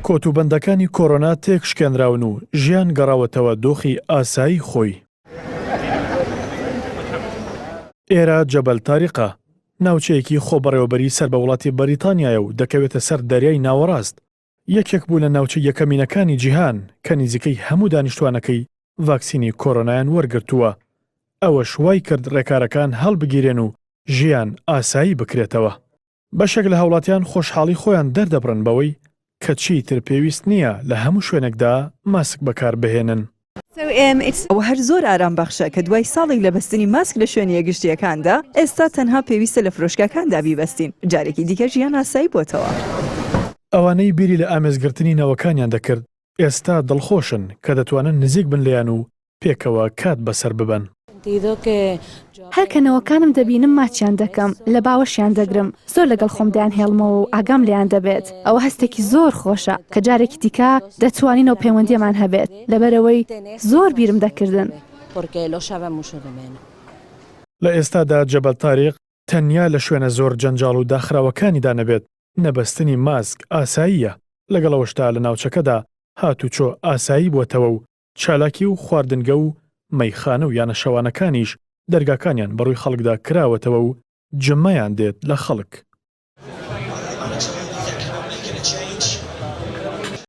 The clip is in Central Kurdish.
کۆتوبەندەکانی کۆڕۆنا تێکشکێنراون و ژیان گەڕاوەتەوە دۆخی ئاسایی خۆی. ئێرە جەبەل تاریقە، ناوچەیەکی خۆبەڕێوەبەری سەر بە وڵاتی بەریتانیایە و دەکەوێتە سەر دەریای ناوەڕاست. یەکێک بوو لە ناوچە یەکەمینەکانی جیهان کە نزیکەی هەموو دانیشتوانەکەی ڤاکسینی کۆڕۆنایان وەرگرتووە. ئەوە شوای کرد ڕێکارەکان هەڵبگیرێن و ژیان ئاسایی بکرێتەوە. بەشێک لە هاوڵاتیان خۆشحاڵی خۆیان دەردەبڕن بەوەی کە چیتر پێویست نییە لە هەموو شوێنێکدا ماسک بەکار بهێنن. ئەوە هەر زۆر ئارام بەخشە کە دوای ساڵێک لە بەستنی ماسک لە شوێنە یەکگشتیەکاندا ئێستا تەنها پێویستە لە فرۆشکەکاندا بیبەستین. جارێکی دیکە ژیان ئاسایی بۆتەوە. ئەوانەی بیری لە ئامێزگرتنی نەوەکانیان دەکرد ئێستا دڵخۆشن کە دەتوانن نزیک بن لێیان و پێکەوە کات بەسەر ببەن. هەر کەنەوەکانم دەبینم ماچیان دەکەم لە باوەشیان دەگرم زۆر لەگەڵ خۆمدایان هێڵمەوە و ئاگام لیان دەبێت. ئەوە هەستێکی زۆر خۆشە کە جارێکی دیکە دەتوانینەوە پەیوەندیمان هەبێت لەبەرەوەی زۆر بیرم دەکردن. لە ئێستادا جەبەل تاریق تەنیا لە شوێنە زۆر جەنجاڵ و داخراوەکانیدا نەبێت نەبەستنی ماسک ئاساییە. لەگەڵەوەشتا لە ناوچەکەدا هاتوچۆ ئاسایی بووەتەوە و چالاکی و خواردنگە و مەیخانە و یانە شەوانەکانیش دەرگاکانیان بەڕووی خەڵکدا کراوەتەوە و جمەیان دێت لە خەڵک.